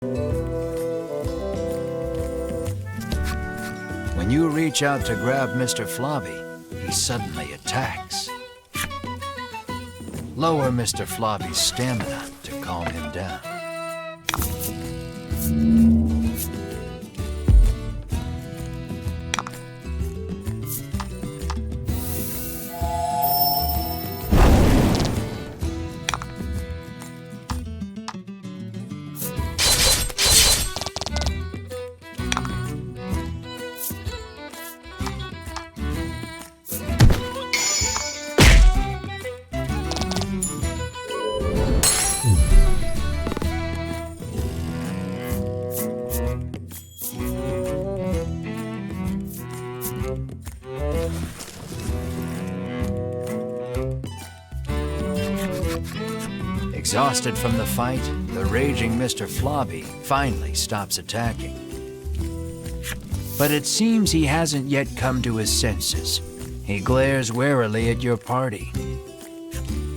When you reach out to grab Mr. Flobby, he suddenly attacks. Lower Mr. Flobby's stamina to calm him down. Exhausted from the fight, the raging Mr. Flobby finally stops attacking. But it seems he hasn't yet come to his senses. He glares warily at your party.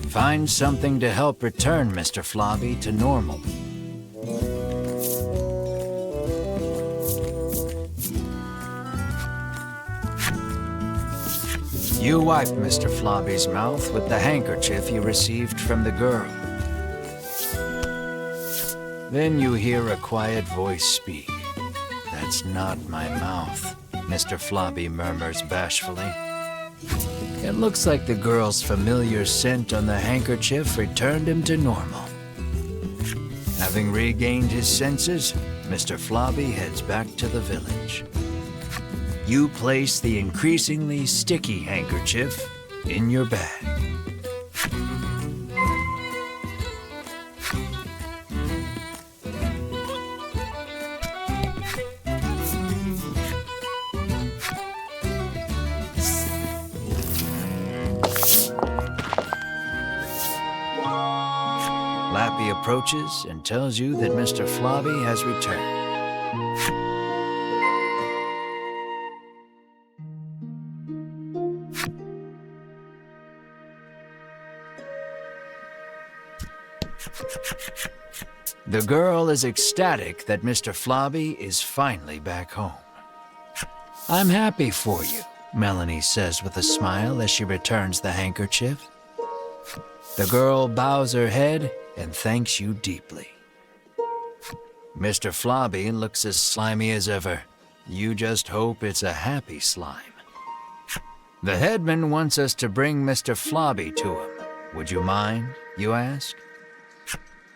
Find something to help return Mr. Flobby to normal. You wipe Mr. Flobby's mouth with the handkerchief you received from the girl. Then you hear a quiet voice speak. "That's not my mouth," Mr. Flobby murmurs bashfully. It looks like the girl's familiar scent on the handkerchief returned him to normal. Having regained his senses, Mr. Flobby heads back to the village. You place the increasingly sticky handkerchief in your bag. Lappy approaches and tells you that Mr. Flobby has returned. The girl is ecstatic that Mr. Flobby is finally back home. "I'm happy for you," Melanie says with a smile as she returns the handkerchief. The girl bows her head and thanks you deeply. Mr. Flobby looks as slimy as ever. You just hope it's a happy slime. The headman wants us to bring Mr. Flobby to him. Would you mind, you ask?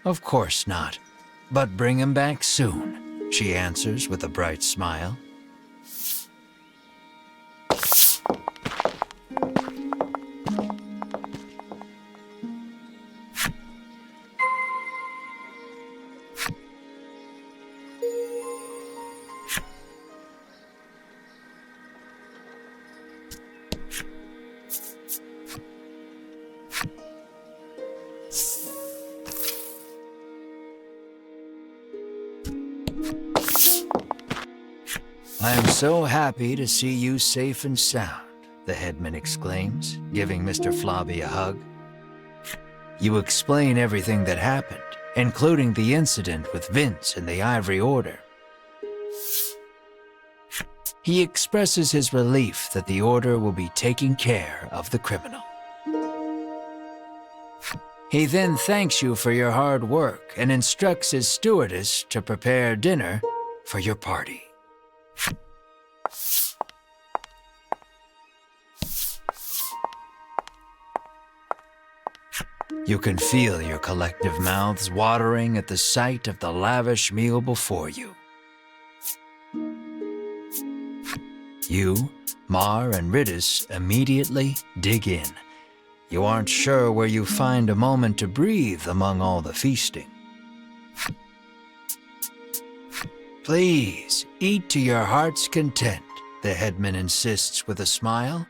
Of course not, but bring him back soon, she answers with a bright smile. "I am so happy to see you safe and sound," the headman exclaims, giving Mr. Flobby a hug. You explain everything that happened, including the incident with Vince and the Ivory Order. He expresses his relief that the Order will be taking care of the criminal. He then thanks you for your hard work and instructs his stewardess to prepare dinner for your party. You can feel your collective mouths watering at the sight of the lavish meal before you. You, Mar, and Ridis immediately dig in. You aren't sure where you find a moment to breathe among all the feasting. "Please, eat to your heart's content," the headman insists with a smile.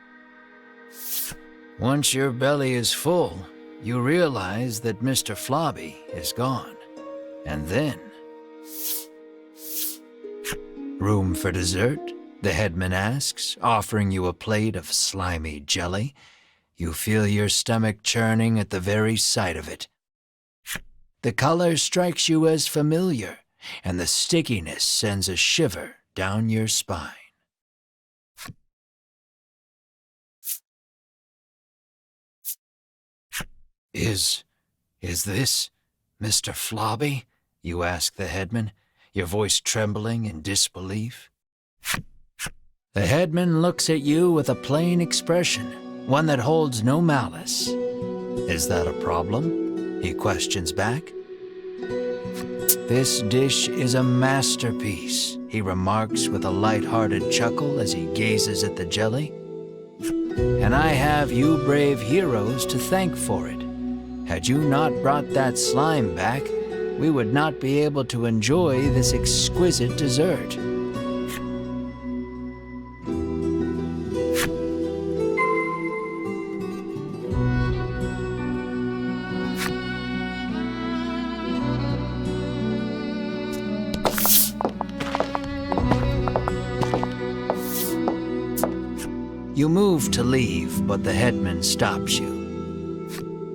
Once your belly is full, you realize that Mr. Flobby is gone. And then... "Room for dessert?" the headman asks, offering you a plate of slimy jelly. You feel your stomach churning at the very sight of it. The color strikes you as familiar. and the stickiness sends a shiver down your spine. Is this Mr. Flobby? You ask the headman, your voice trembling in disbelief. The headman looks at you with a plain expression, one that holds no malice. Is that a problem? He questions back. This dish is a masterpiece, he remarks with a light-hearted chuckle as he gazes at the jelly. And I have you brave heroes to thank for it. Had you not brought that slime back, we would not be able to enjoy this exquisite dessert. You move to leave, but the headman stops you.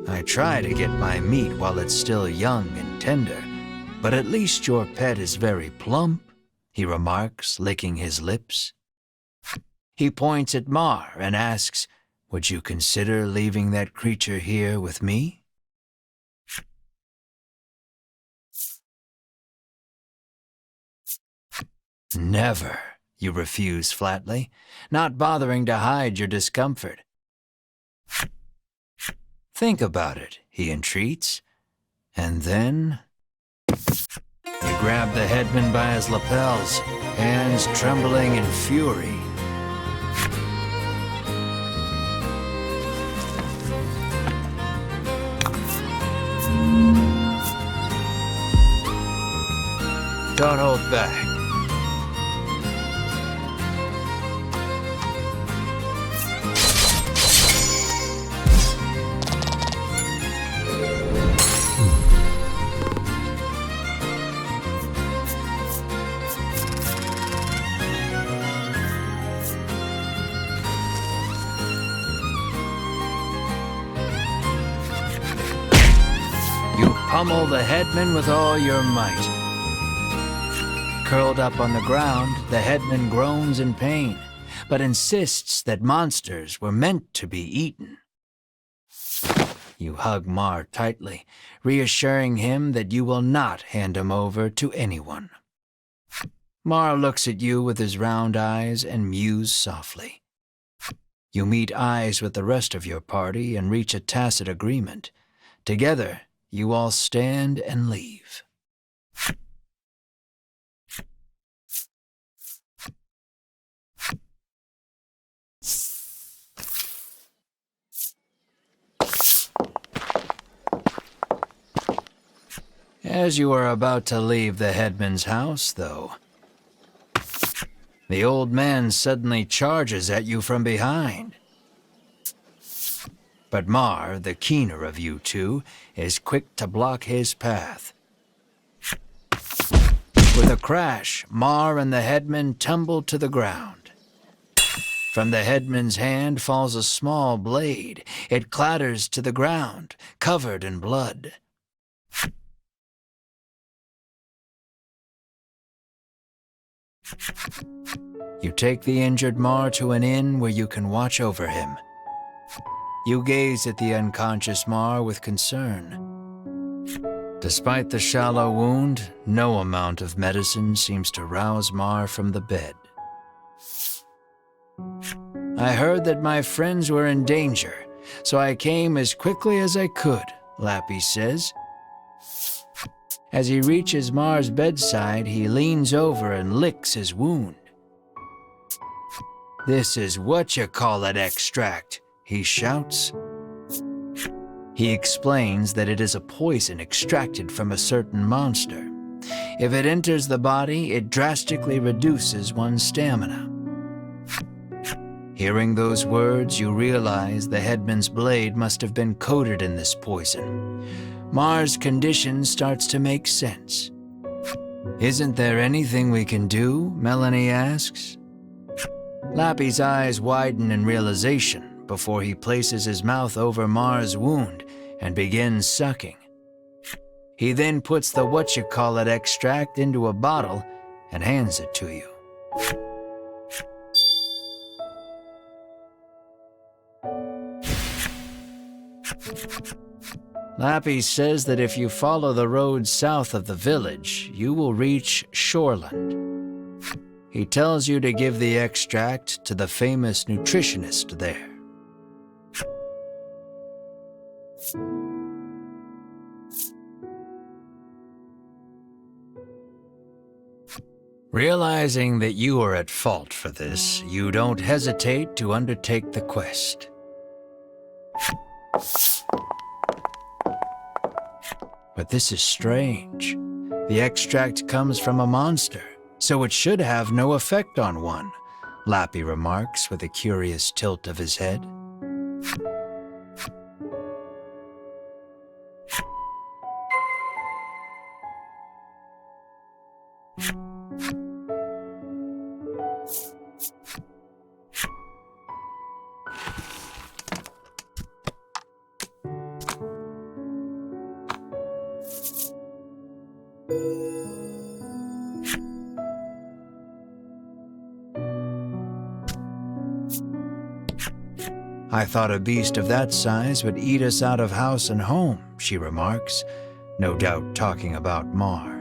I try to get my meat while it's still young and tender, but at least your pet is very plump, he remarks, licking his lips. He points at Mar and asks, would you consider leaving that creature here with me? Never, you refuse flatly, not bothering to hide your discomfort. Think about it, he entreats, and then you grab the headman by his lapels, hands trembling in fury. Don't hold back. Pummel the headman with all your might. Curled up on the ground, the headman groans in pain, but insists that monsters were meant to be eaten. You hug Mar tightly, reassuring him that you will not hand him over to anyone. Mar looks at you with his round eyes and mews softly. You meet eyes with the rest of your party and reach a tacit agreement. Together, you all stand and leave. As you are about to leave the headman's house, though, the old man suddenly charges at you from behind. But Mar, the keener of you two, is quick to block his path. With a crash, Mar and the headman tumble to the ground. From the headman's hand falls a small blade. It clatters to the ground, covered in blood. You take the injured Mar to an inn where you can watch over him. You gaze at the unconscious Mar with concern. Despite the shallow wound, no amount of medicine seems to rouse Mar from the bed. I heard that my friends were in danger, so I came as quickly as I could, Lappy says. As he reaches Mar's bedside, he leans over and licks his wound. This is what you call an extract, he shouts. He explains that it is a poison extracted from a certain monster. If it enters the body, it drastically reduces one's stamina. Hearing those words, you realize the headman's blade must have been coated in this poison. Mar's condition starts to make sense. Isn't there anything we can do? Melanie asks. Lappy's eyes widen in realization before he places his mouth over Mar's wound and begins sucking. He then puts the what-you-call-it extract into a bottle and hands it to you. Lappy says that if you follow the road south of the village, you will reach Shoreland. He tells you to give the extract to the famous nutritionist there. Realizing that you are at fault for this, you don't hesitate to undertake the quest. But this is strange. The extract comes from a monster, so it should have no effect on one, Lappy remarks with a curious tilt of his head. I thought a beast of that size would eat us out of house and home, she remarks, no doubt talking about Mar.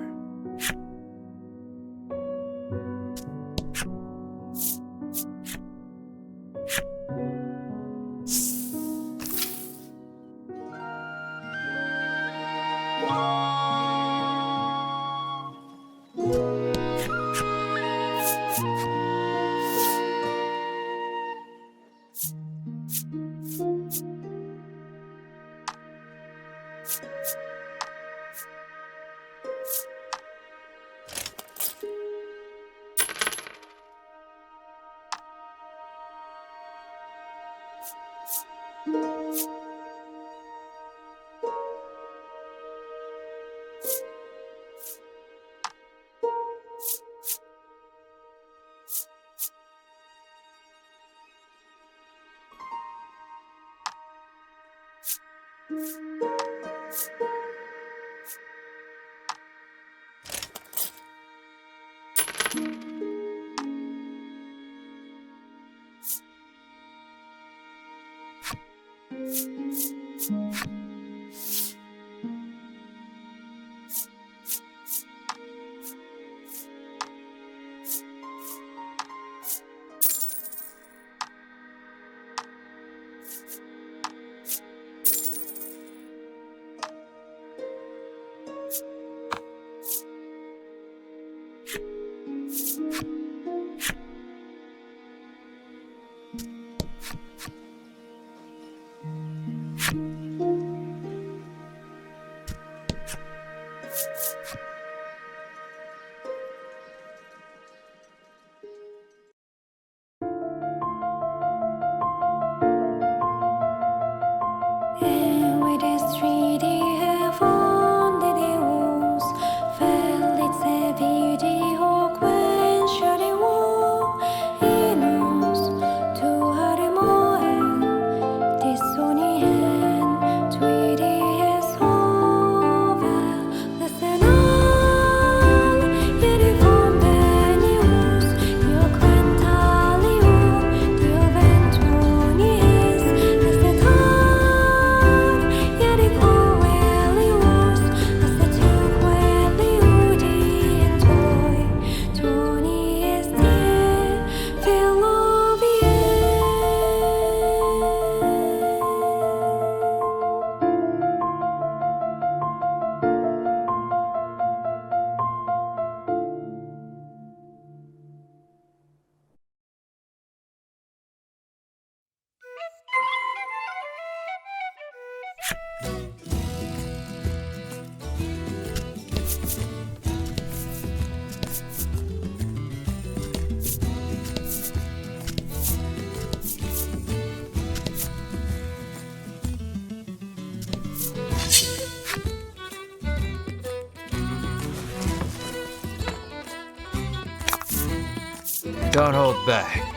Don't hold back.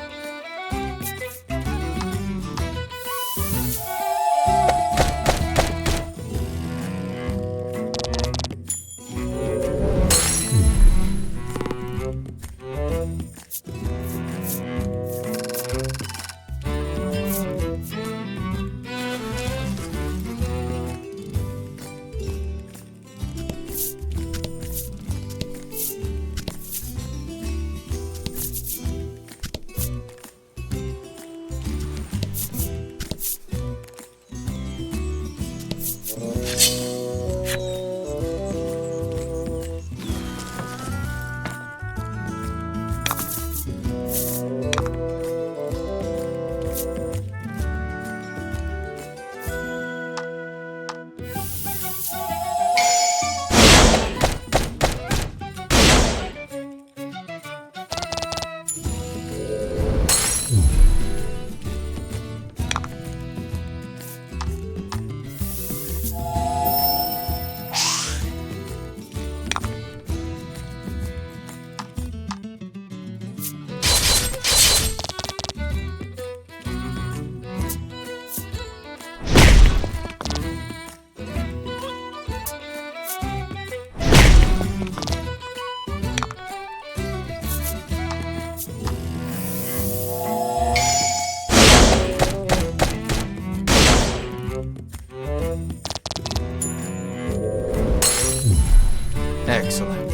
Excellent.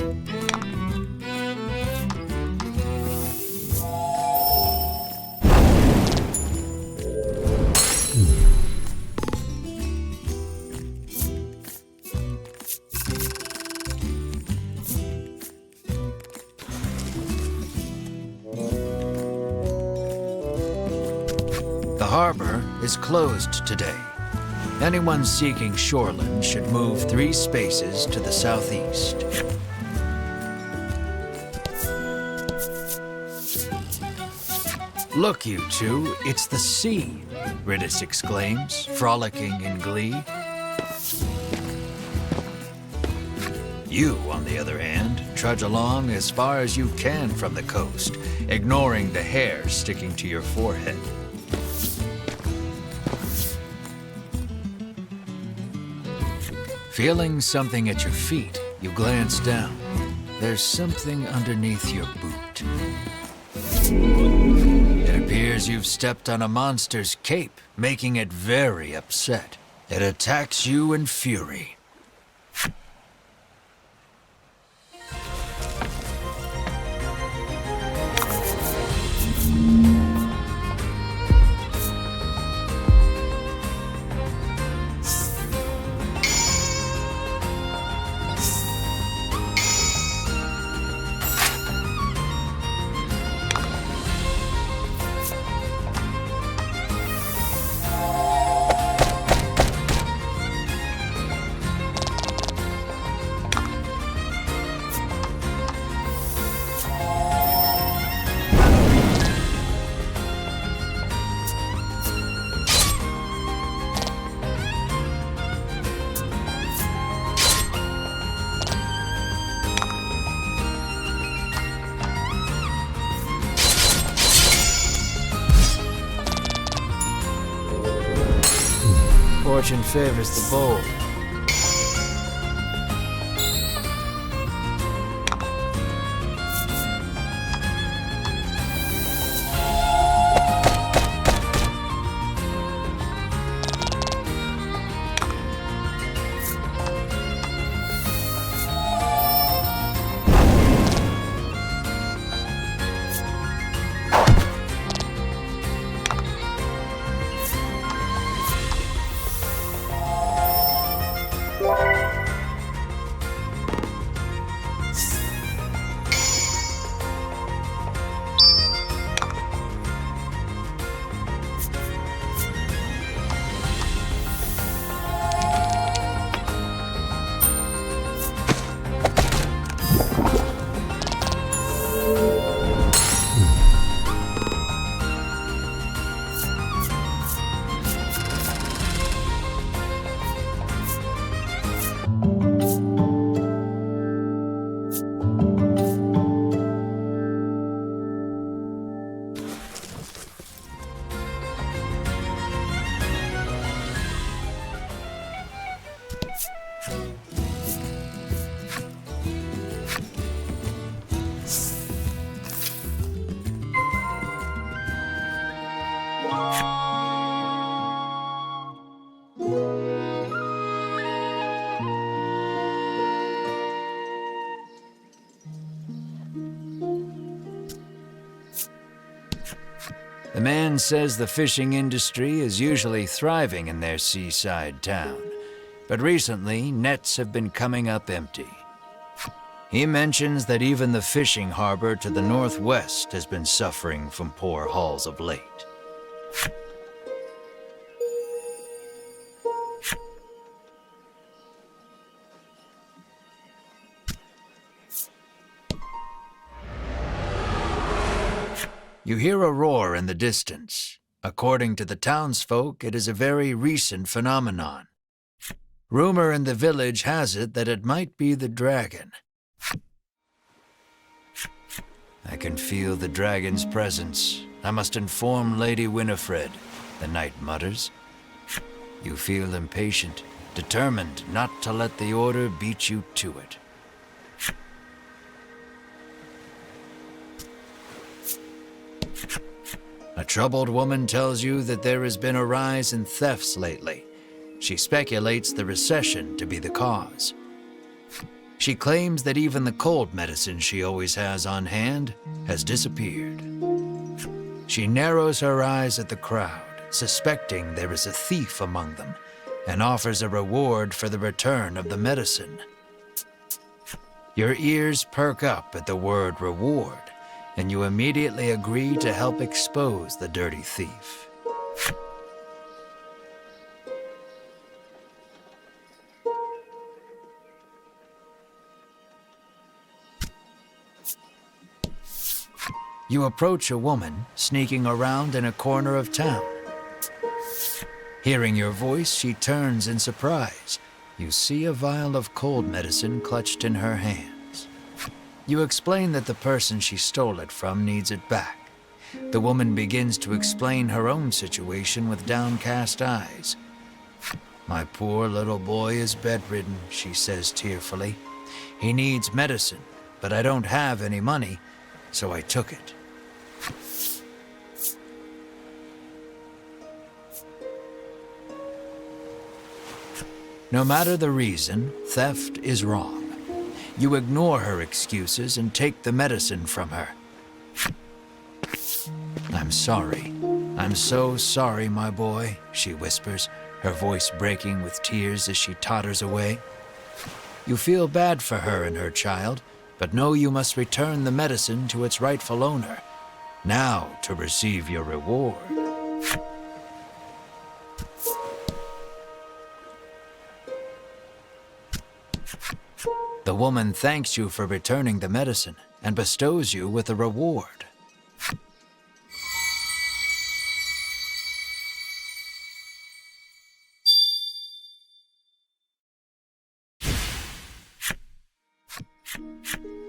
The harbor is closed today. Anyone seeking shoreland should move 3 spaces to the southeast. Look, you two, it's the sea, Riddis exclaims, frolicking in glee. You, on the other hand, trudge along as far as you can from the coast, ignoring the hair sticking to your forehead. Feeling something at your feet, you glance down. There's something underneath your boot. It appears you've stepped on a monster's cape, making it very upset. It attacks you in fury. Fortune favors the bold. The man says the fishing industry is usually thriving in their seaside town, but recently nets have been coming up empty. He mentions that even the fishing harbor to the northwest has been suffering from poor hauls of late. You hear a roar in the distance. According to the townsfolk, it is a very recent phenomenon. Rumor in the village has it that it might be the dragon. I can feel the dragon's presence. I must inform Lady Winifred, the knight mutters. You feel impatient, determined not to let the order beat you to it. A troubled woman tells you that there has been a rise in thefts lately. She speculates the recession to be the cause. She claims that even the cold medicine she always has on hand has disappeared. She narrows her eyes at the crowd, suspecting there is a thief among them, and offers a reward for the return of the medicine. Your ears perk up at the word reward, and you immediately agree to help expose the dirty thief. You approach a woman sneaking around in a corner of town. Hearing your voice, she turns in surprise. You see a vial of cold medicine clutched in her hands. You explain that the person she stole it from needs it back. The woman begins to explain her own situation with downcast eyes. "My poor little boy is bedridden," she says tearfully. "He needs medicine, but I don't have any money, so I took it." No matter the reason, theft is wrong. You ignore her excuses and take the medicine from her. "I'm sorry. I'm so sorry, my boy," she whispers, her voice breaking with tears as she totters away. You feel bad for her and her child, but know you must return the medicine to its rightful owner. Now to receive your reward. The woman thanks you for returning the medicine and bestows you with a reward.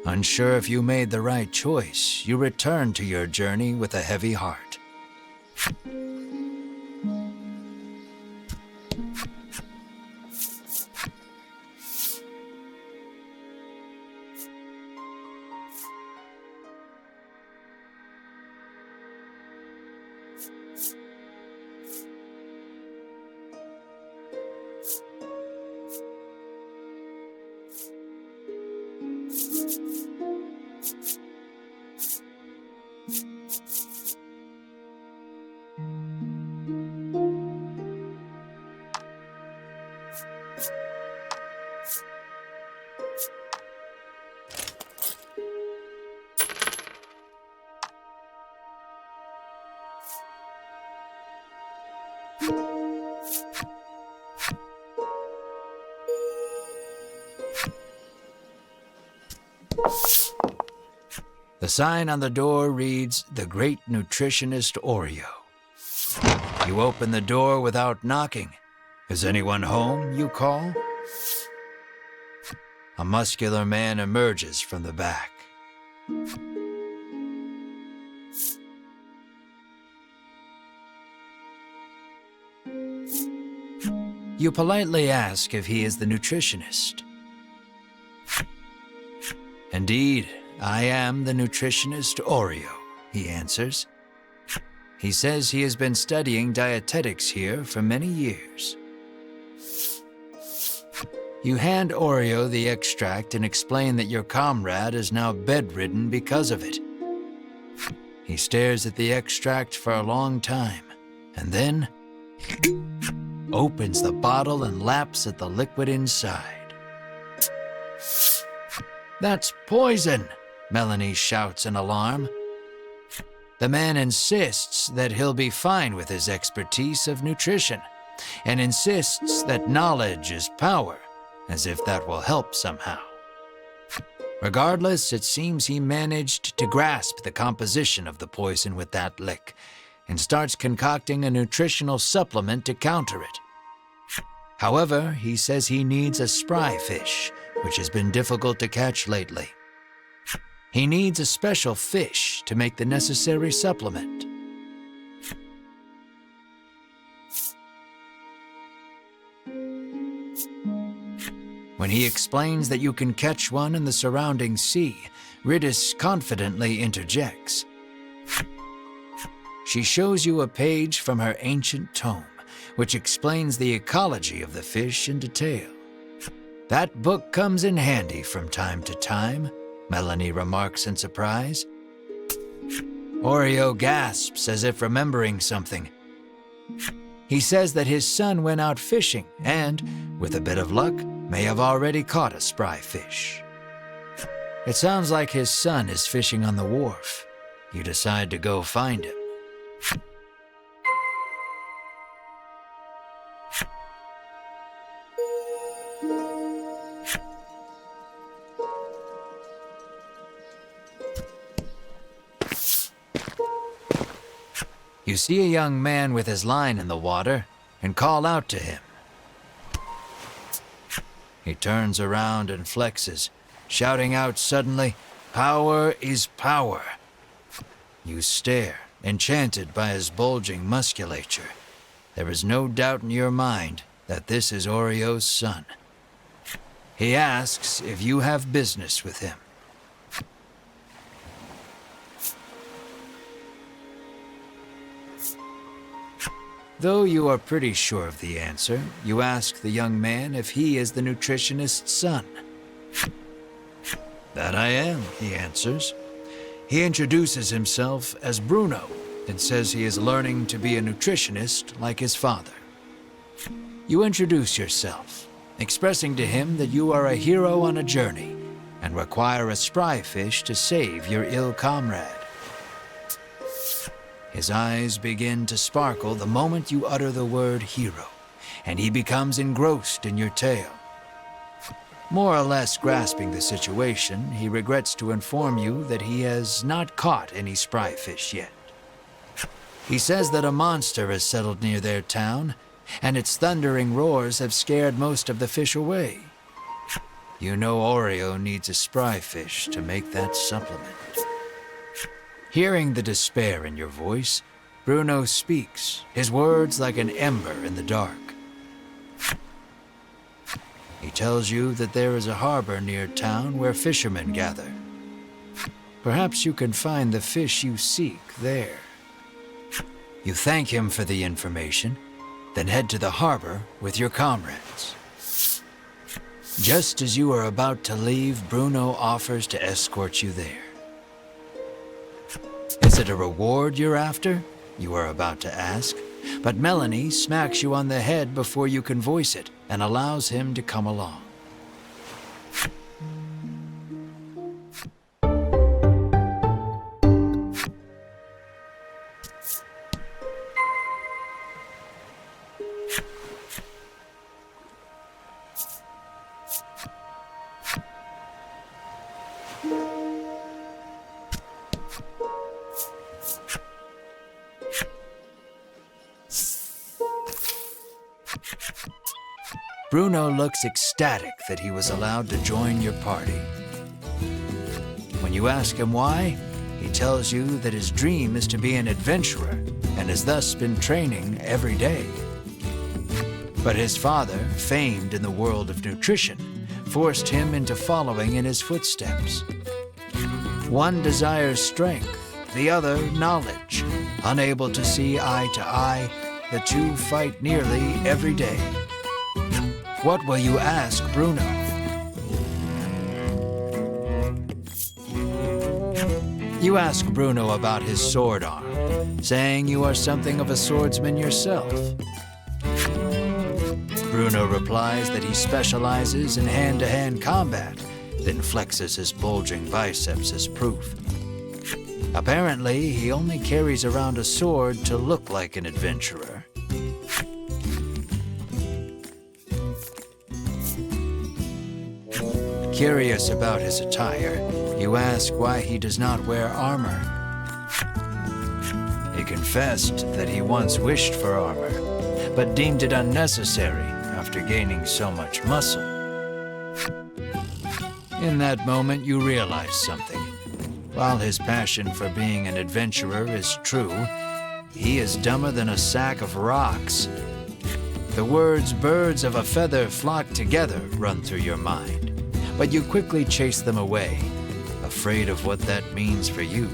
Unsure if you made the right choice, you return to your journey with a heavy heart. The sign on the door reads, "The Great Nutritionist Oreo." You open the door without knocking. "Is anyone home?" you call. A muscular man emerges from the back. You politely ask if he is the nutritionist. "Indeed, I am the nutritionist Oreo," he answers. He says he has been studying dietetics here for many years. You hand Oreo the extract and explain that your comrade is now bedridden because of it. He stares at the extract for a long time, and then opens the bottle and laps at the liquid inside. "That's poison!" Melanie shouts in alarm. The man insists that he'll be fine with his expertise of nutrition, and insists that knowledge is power, as if that will help somehow. Regardless, it seems he managed to grasp the composition of the poison with that lick, and starts concocting a nutritional supplement to counter it. However, he says he needs a spry fish, which has been difficult to catch lately. He needs a special fish to make the necessary supplement. When he explains that you can catch one in the surrounding sea, Riddis confidently interjects. She shows you a page from her ancient tome, which explains the ecology of the fish in detail. That book comes in handy from time to time, Melanie remarks in surprise. Oreo gasps as if remembering something. He says that his son went out fishing and, with a bit of luck, may have already caught a spry fish. It sounds like his son is fishing on the wharf. You decide to go find him. You see a young man with his line in the water and call out to him. He turns around and flexes, shouting out suddenly, "Power is power." You stare, enchanted by his bulging musculature. There is no doubt in your mind that this is Oreo's son. He asks if you have business with him. Though you are pretty sure of the answer, you ask the young man if he is the nutritionist's son. "That I am," he answers. He introduces himself as Bruno and says he is learning to be a nutritionist like his father. You introduce yourself, expressing to him that you are a hero on a journey and require a spry fish to save your ill comrade. His eyes begin to sparkle the moment you utter the word hero, and he becomes engrossed in your tale. More or less grasping the situation, he regrets to inform you that he has not caught any spry fish yet. He says that a monster has settled near their town, and its thundering roars have scared most of the fish away. You know Oreo needs a spry fish to make that supplement. Hearing the despair in your voice, Bruno speaks, his words like an ember in the dark. He tells you that there is a harbor near town where fishermen gather. Perhaps you can find the fish you seek there. You thank him for the information, then head to the harbor with your comrades. Just as you are about to leave, Bruno offers to escort you there. Is it a reward you're after? You are about to ask, but Melanie smacks you on the head before you can voice it and allows him to come along. Bruno looks ecstatic that he was allowed to join your party. When you ask him why, he tells you that his dream is to be an adventurer and has thus been training every day. But his father, famed in the world of nutrition, forced him into following in his footsteps. One desires strength, the other knowledge. Unable to see eye to eye, the two fight nearly every day. What will you ask Bruno? You ask Bruno about his sword arm, saying you are something of a swordsman yourself. Bruno replies that he specializes in hand-to-hand combat, then flexes his bulging biceps as proof. Apparently, he only carries around a sword to look like an adventurer. Curious about his attire, you ask why he does not wear armor. He confessed that he once wished for armor, but deemed it unnecessary after gaining so much muscle. In that moment, you realize something. While his passion for being an adventurer is true, he is dumber than a sack of rocks. The words "birds of a feather flock together" run through your mind, but you quickly chase them away, afraid of what that means for you.